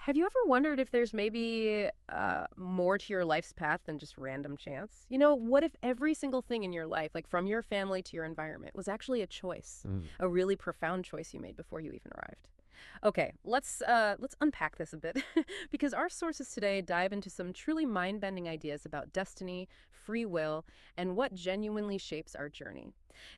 Have you ever wondered if there's maybe more to your life's path than just random chance? What if every single thing in your life, like from your family to your environment, was actually a choice, Mm. a really profound choice you made before you even arrived? Okay, let's unpack this a bit because our sources today dive into some truly mind-bending ideas about destiny, free will, and what genuinely shapes our journey.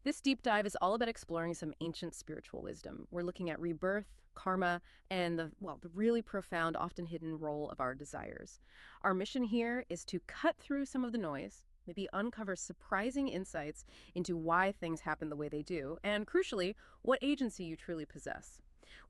This deep dive is all about exploring some ancient spiritual wisdom. We're looking at rebirth, karma, and the really profound, often hidden role of our desires. Our mission here is to cut through some of the noise, maybe uncover surprising insights into why things happen the way they do, and crucially, what agency you truly possess.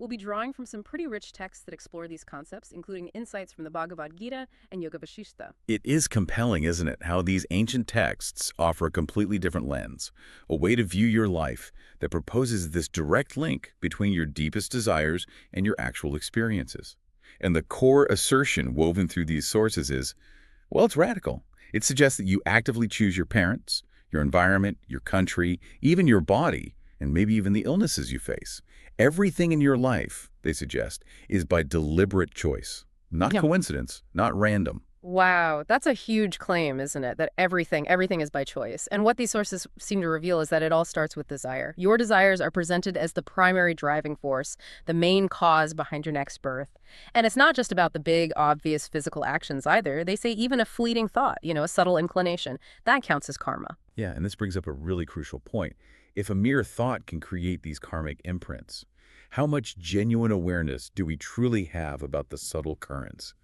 We'll be drawing from some pretty rich texts that explore these concepts, including insights from the Bhagavad Gita and Yoga Vasishta. It is compelling, isn't it, how these ancient texts offer a completely different lens, a way to view your life that proposes this direct link between your deepest desires and your actual experiences. And the core assertion woven through these sources is, well, it's radical. It suggests that you actively choose your parents, your environment, your country, even your body, and maybe even the illnesses you face. Everything in your life, they suggest, is by deliberate choice, not Yeah. coincidence, not random. Wow, that's a huge claim, isn't it? That everything is by choice. And what these sources seem to reveal is that it all starts with desire. Your desires are presented as the primary driving force, the main cause behind your next birth. And it's not just about the big, obvious physical actions either. They say even a fleeting thought, a subtle inclination, that counts as karma. Yeah, and this brings up a really crucial point. If a mere thought can create these karmic imprints, how much genuine awareness do we truly have about the subtle currents,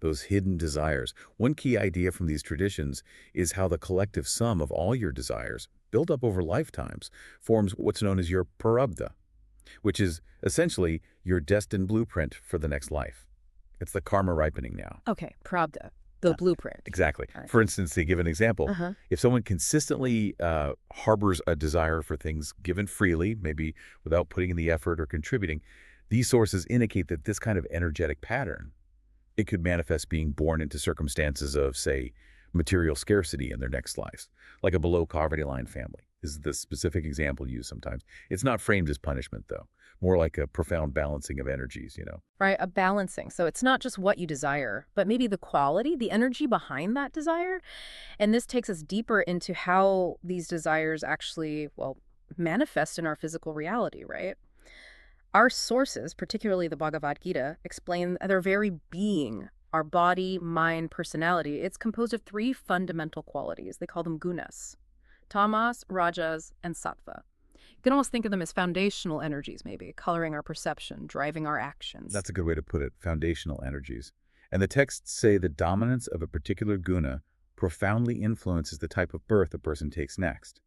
those hidden desires? One key idea from these traditions is how the collective sum of all your desires, built up over lifetimes, forms what's known as your prarabdha, which is essentially your destined blueprint for the next life. It's the karma ripening now. Okay, pravda, the blueprint. Exactly. All right. For instance, they give an example. Uh-huh. If someone consistently harbors a desire for things given freely, maybe without putting in the effort or contributing, these sources indicate that this kind of energetic pattern, it could manifest being born into circumstances of, say, material scarcity in their next lives, like a below poverty line family is the specific example used sometimes. It's not framed as punishment, though, more like a profound balancing of energies. Right, a balancing. So it's not just what you desire, but maybe the quality, the energy behind that desire. And this takes us deeper into how these desires actually, manifest in our physical reality, right? Our sources, particularly the Bhagavad Gita, explain their very being, our body, mind, personality. It's composed of three fundamental qualities. They call them gunas: tamas, rajas, and sattva. You can almost think of them as foundational energies, maybe, coloring our perception, driving our actions. That's a good way to put it, foundational energies. And the texts say the dominance of a particular guna profoundly influences the type of birth a person takes next.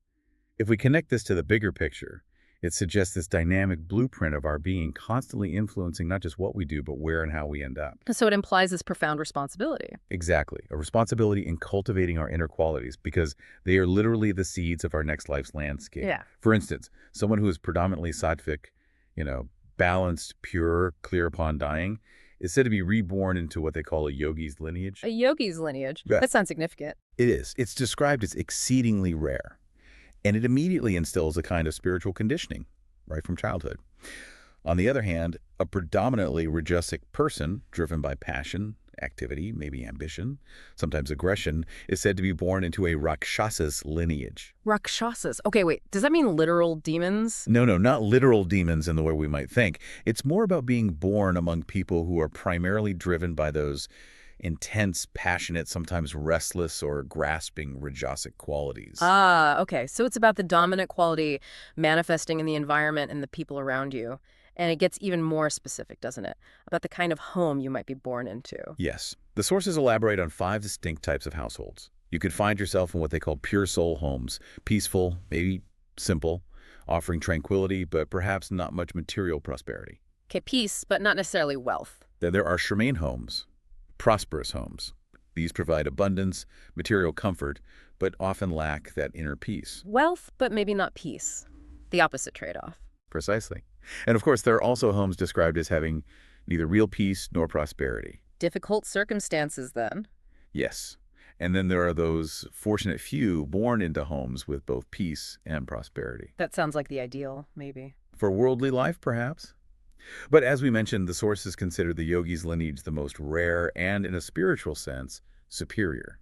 If we connect this to the bigger picture, it suggests this dynamic blueprint of our being constantly influencing not just what we do, but where and how we end up. So it implies this profound responsibility. Exactly. A responsibility in cultivating our inner qualities because they are literally the seeds of our next life's landscape. Yeah. For instance, someone who is predominantly sattvic, balanced, pure, clear upon dying, is said to be reborn into what they call a yogi's lineage. A yogi's lineage. Yeah. That sounds significant. It is. It's described as exceedingly rare. And it immediately instills a kind of spiritual conditioning, right from childhood. On the other hand, a predominantly rajasic person, driven by passion, activity, maybe ambition, sometimes aggression, is said to be born into a Rakshasas lineage. Rakshasas. Okay, wait. Does that mean literal demons? No, not literal demons in the way we might think. It's more about being born among people who are primarily driven by those intense, passionate, sometimes restless or grasping rajasic qualities. Ah, okay. So it's about the dominant quality manifesting in the environment and the people around you. And it gets even more specific, doesn't it? About the kind of home you might be born into. Yes. The sources elaborate on 5 distinct types of households. You could find yourself in what they call pure soul homes, peaceful, maybe simple, offering tranquility, but perhaps not much material prosperity. Okay, peace, but not necessarily wealth. Then there are Shermain homes, prosperous homes. These provide abundance, material comfort, but often lack that inner peace. Wealth, but maybe not peace. The opposite trade-off. Precisely. And of course, there are also homes described as having neither real peace nor prosperity. Difficult circumstances, then. Yes. And then there are those fortunate few born into homes with both peace and prosperity. That sounds like the ideal, maybe. For worldly life, perhaps. But as we mentioned, the sources consider the yogi's lineage the most rare and, in a spiritual sense, superior.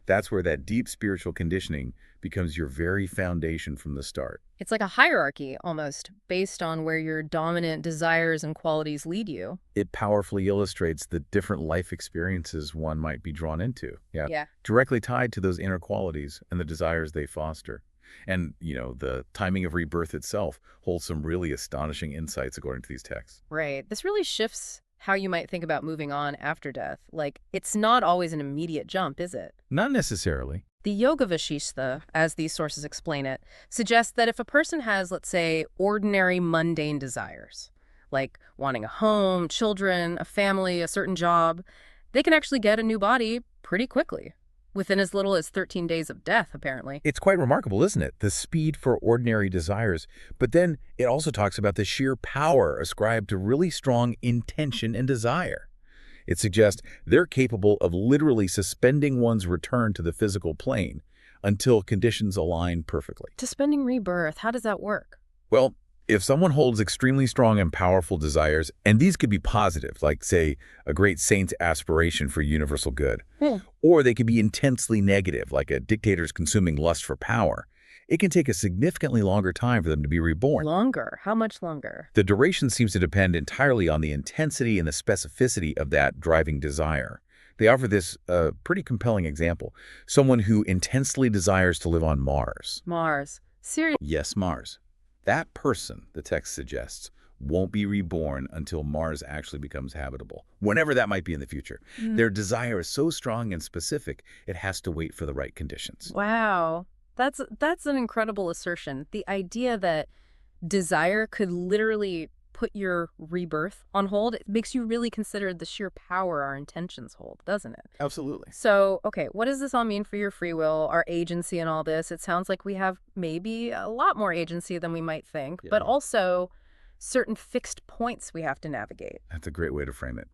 That's where that deep spiritual conditioning becomes your very foundation from the start. It's like a hierarchy, almost, based on where your dominant desires and qualities lead you. It powerfully illustrates the different life experiences one might be drawn into. Yeah. Yeah. Directly tied to those inner qualities and the desires they foster. And, the timing of rebirth itself holds some really astonishing insights according to these texts. Right. This really shifts how you might think about moving on after death. Like, it's not always an immediate jump, is it? Not necessarily. The Yoga Vasishtha, as these sources explain it, suggests that if a person has, let's say, ordinary mundane desires, like wanting a home, children, a family, a certain job, they can actually get a new body pretty quickly, within as little as 13 days of death, apparently. It's quite remarkable, isn't it? The speed for ordinary desires. But then it also talks about the sheer power ascribed to really strong intention and desire. It suggests they're capable of literally suspending one's return to the physical plane until conditions align perfectly. Suspending rebirth, how does that work? Well, if someone holds extremely strong and powerful desires, and these could be positive, like, say, a great saint's aspiration for universal good, or they could be intensely negative, like a dictator's consuming lust for power, it can take a significantly longer time for them to be reborn. Longer? How much longer? The duration seems to depend entirely on the intensity and the specificity of that driving desire. They offer this pretty compelling example. Someone who intensely desires to live on Mars. Mars. Seriously? Yes, Mars. That person, the text suggests, won't be reborn until Mars actually becomes habitable, whenever that might be in the future. Their desire is so strong and specific, it has to wait for the right conditions. Wow. That's an incredible assertion. The idea that desire could literally put your rebirth on hold, it makes you really consider the sheer power our intentions hold, doesn't it? Absolutely. So, okay, what does this all mean for your free will, our agency and all this? It sounds like we have maybe a lot more agency than we might think, but also certain fixed points we have to navigate. That's a great way to frame it.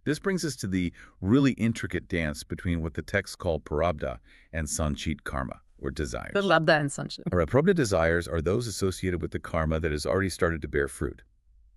This brings us to the really intricate dance between what the texts call prarabdha and sanchit karma, or desires. I love that in sunshine. Prarabdha desires are those associated with the karma that has already started to bear fruit.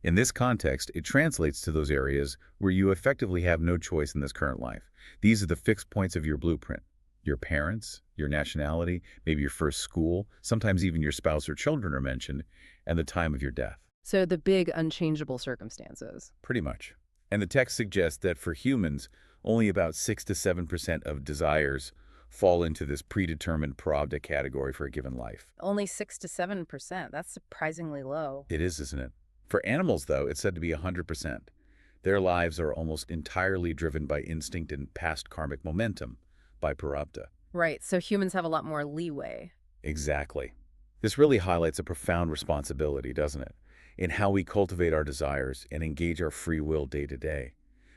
In this context, it translates to those areas where you effectively have no choice in this current life. These are the fixed points of your blueprint. Your parents, your nationality, maybe your first school, sometimes even your spouse or children are mentioned, and the time of your death. So the big unchangeable circumstances. Pretty much. And the text suggests that for humans, only about 6 to 7% of desires fall into this predetermined prarabdha category for a given life. Only 6 to 7%. That's surprisingly low. It is, isn't it? For animals, though, it's said to be 100%. Their lives are almost entirely driven by instinct and past karmic momentum, by prarabdha. Right, so humans have a lot more leeway. Exactly. This really highlights a profound responsibility, doesn't it, in how we cultivate our desires and engage our free will day to day.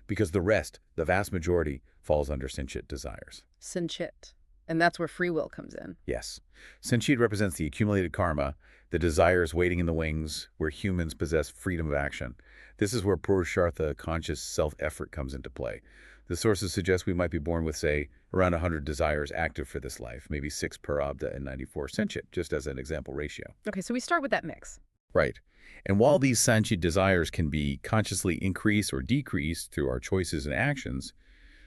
Because the rest, the vast majority, falls under sanchit desires. Sanchit. And that's where free will comes in. Yes. Sanchit represents the accumulated karma, the desires waiting in the wings, where humans possess freedom of action. This is where purushartha, conscious self-effort, comes into play. The sources suggest we might be born with, say, around 100 desires active for this life, maybe 6 prarabdha and 94 sanchit, just as an example ratio. Okay, so we start with that mix. Right. And while these sanchit desires can be consciously increased or decreased through our choices and actions,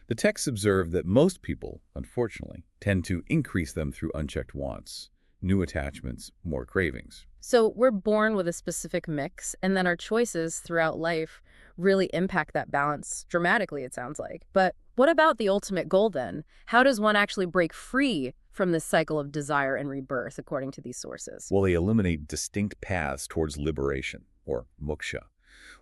the texts observe that most people, unfortunately, tend to increase them through unchecked wants, new attachments, more cravings. So we're born with a specific mix, and then our choices throughout life really impact that balance dramatically, it sounds like. But what about the ultimate goal then? How does one actually break free from this cycle of desire and rebirth, according to these sources? Well, they illuminate distinct paths towards liberation, or moksha.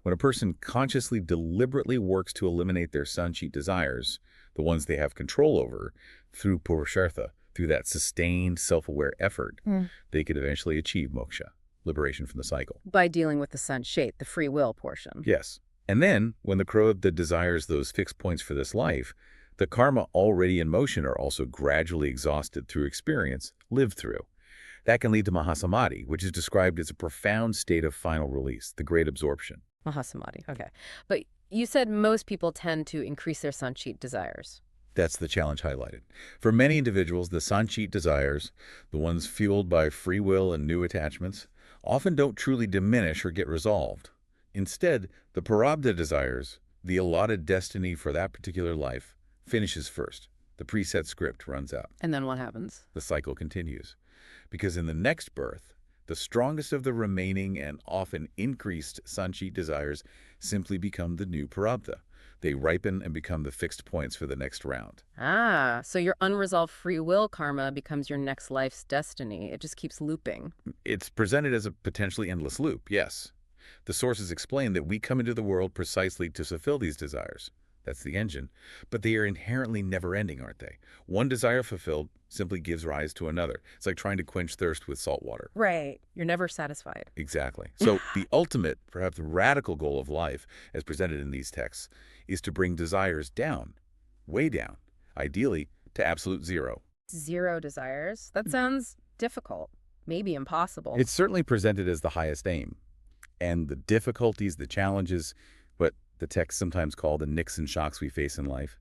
When a person consciously, deliberately works to eliminate their sanchit desires, the ones they have control over, through purushartha, through that sustained, self-aware effort, they could eventually achieve moksha, liberation from the cycle. By dealing with the sanchit, the free will portion. Yes. And then, when the prarabdha desires those fixed points for this life, the karma already in motion are also gradually exhausted through experience, lived through. That can lead to mahasamadhi, which is described as a profound state of final release, the great absorption. Mahasamadhi, okay. But you said most people tend to increase their sanchit desires. That's the challenge highlighted. For many individuals, the sanchit desires, the ones fueled by free will and new attachments, often don't truly diminish or get resolved. Instead, the Prarabdha desires, the allotted destiny for that particular life, finishes first. The preset script runs out. And then what happens? The cycle continues. Because in the next birth, the strongest of the remaining and often increased Sanchit desires simply become the new Prarabdha. They ripen and become the fixed points for the next round. Ah, so your unresolved free will karma becomes your next life's destiny. It just keeps looping. It's presented as a potentially endless loop, yes. The sources explain that we come into the world precisely to fulfill these desires. That's the engine. But they are inherently never-ending, aren't they? One desire fulfilled simply gives rise to another. It's like trying to quench thirst with salt water. Right. You're never satisfied. Exactly. So the ultimate, perhaps radical goal of life, as presented in these texts, is to bring desires down, way down, ideally to absolute zero. Zero desires? That sounds difficult. Maybe impossible. It's certainly presented as the highest aim. And the difficulties, the challenges, what the texts sometimes call the nicks and shocks we face in life,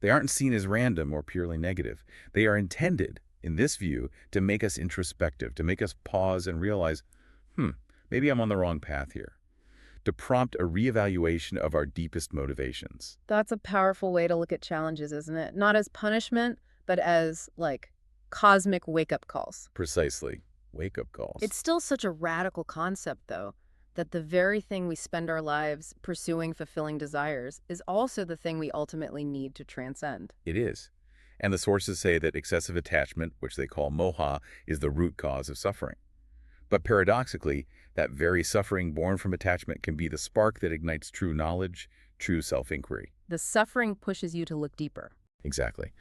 they aren't seen as random or purely negative. They are intended, in this view, to make us introspective, to make us pause and realize, maybe I'm on the wrong path here, to prompt a reevaluation of our deepest motivations. That's a powerful way to look at challenges, isn't it? Not as punishment, but as, like, cosmic wake-up calls. Precisely. Wake-up calls. It's still such a radical concept, though, that the very thing we spend our lives pursuing fulfilling desires is also the thing we ultimately need to transcend. It is. And the sources say that excessive attachment, which they call moha, is the root cause of suffering. But paradoxically, that very suffering born from attachment can be the spark that ignites true knowledge, true self-inquiry. The suffering pushes you to look deeper. Exactly.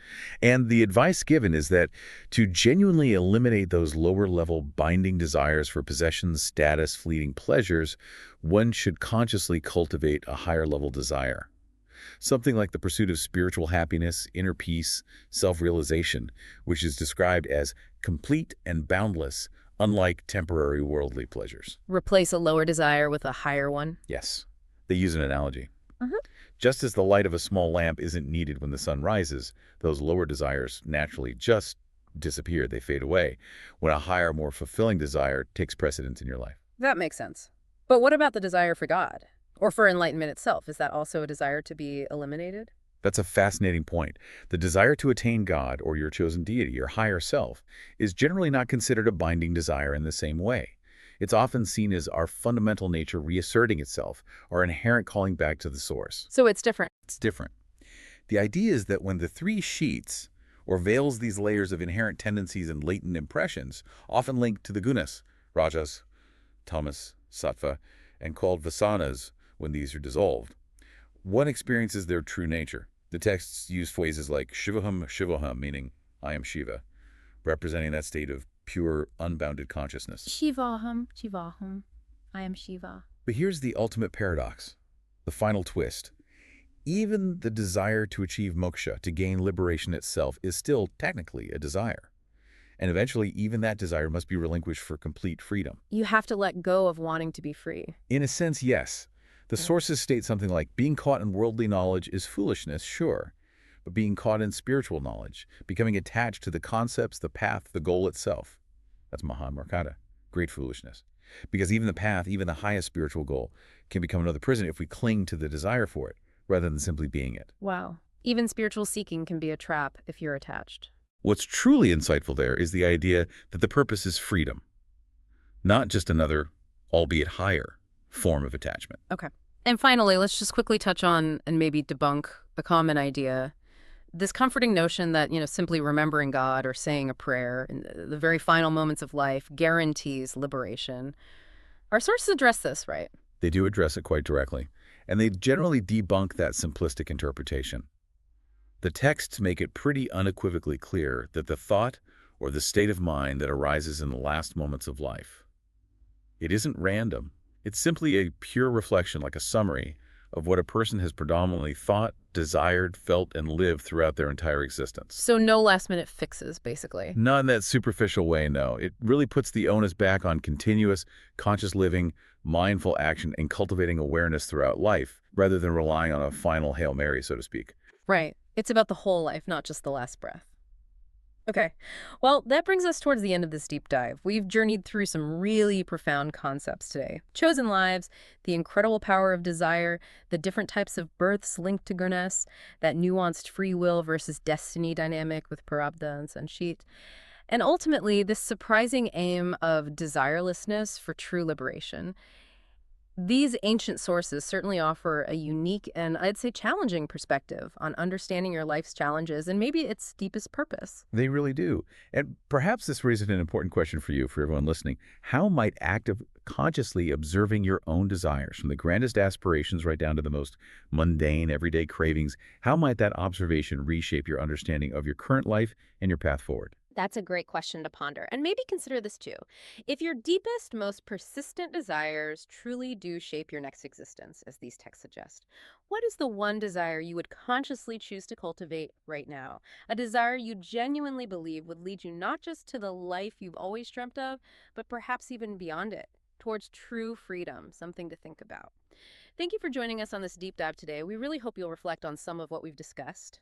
And the advice given is that to genuinely eliminate those lower-level binding desires for possessions, status, fleeting pleasures, one should consciously cultivate a higher-level desire. Something like the pursuit of spiritual happiness, inner peace, self-realization, which is described as complete and boundless, unlike temporary worldly pleasures. Replace a lower desire with a higher one? Yes. They use an analogy. Just as the light of a small lamp isn't needed when the sun rises, those lower desires naturally just disappear. They fade away when a higher, more fulfilling desire takes precedence in your life. That makes sense. But what about the desire for God? Or for enlightenment itself? Is that also a desire to be eliminated? That's a fascinating point. The desire to attain God or your chosen deity, your higher self, is generally not considered a binding desire in the same way. It's often seen as our fundamental nature reasserting itself, our inherent calling back to the source. So it's different. It's different. The idea is that when the three sheets, or veils these layers of inherent tendencies and latent impressions, often linked to the gunas, rajas, tamas, sattva, and called vasanas when these are dissolved, one experiences their true nature. The texts use phrases like Shivaham Shivoham, meaning I am Shiva, representing that state of pure, unbounded consciousness. Shivaham, Shivaham. I am Shiva. But here's the ultimate paradox, the final twist. Even the desire to achieve moksha, to gain liberation itself, is still technically a desire. And eventually, even that desire must be relinquished for complete freedom. You have to let go of wanting to be free. In a sense, yes. The sources state something like, being caught in worldly knowledge is foolishness, sure, but being caught in spiritual knowledge, becoming attached to the concepts, the path, the goal itself, that's Mahamurkata, great foolishness. Because even the path, even the highest spiritual goal, can become another prison if we cling to the desire for it, rather than simply being it. Wow. Even spiritual seeking can be a trap if you're attached. What's truly insightful there is the idea that the purpose is freedom, not just another, albeit higher, form of attachment. Okay. And finally, let's just quickly touch on and maybe debunk the common idea, this comforting notion that, simply remembering God or saying a prayer in the very final moments of life guarantees liberation. Our sources address this, right? They do address it quite directly, and they generally debunk that simplistic interpretation. The texts make it pretty unequivocally clear that the thought or the state of mind that arises in the last moments of life, it isn't random. It's simply a pure reflection, like a summary, of what a person has predominantly thought, desired, felt, and lived throughout their entire existence. So no last-minute fixes, basically. Not in that superficial way, no. It really puts the onus back on continuous, conscious living, mindful action, and cultivating awareness throughout life, rather than relying on a final Hail Mary, so to speak. Right. It's about the whole life, not just the last breath. Okay. Well, that brings us towards the end of this deep dive. We've journeyed through some really profound concepts today. Chosen lives, the incredible power of desire, the different types of births linked to Gurnas, that nuanced free will versus destiny dynamic with Parabda and Sanchit, and ultimately this surprising aim of desirelessness for true liberation. These ancient sources certainly offer a unique and I'd say challenging perspective on understanding your life's challenges and maybe its deepest purpose. They really do. And perhaps this raises an important question for you, for everyone listening. How might active consciously observing your own desires, from the grandest aspirations right down to the most mundane, everyday cravings, how might that observation reshape your understanding of your current life and your path forward? That's a great question to ponder. And maybe consider this too. If your deepest, most persistent desires truly do shape your next existence, as these texts suggest, what is the one desire you would consciously choose to cultivate right now? A desire you genuinely believe would lead you not just to the life you've always dreamt of, but perhaps even beyond it, towards true freedom, something to think about. Thank you for joining us on this deep dive today. We really hope you'll reflect on some of what we've discussed.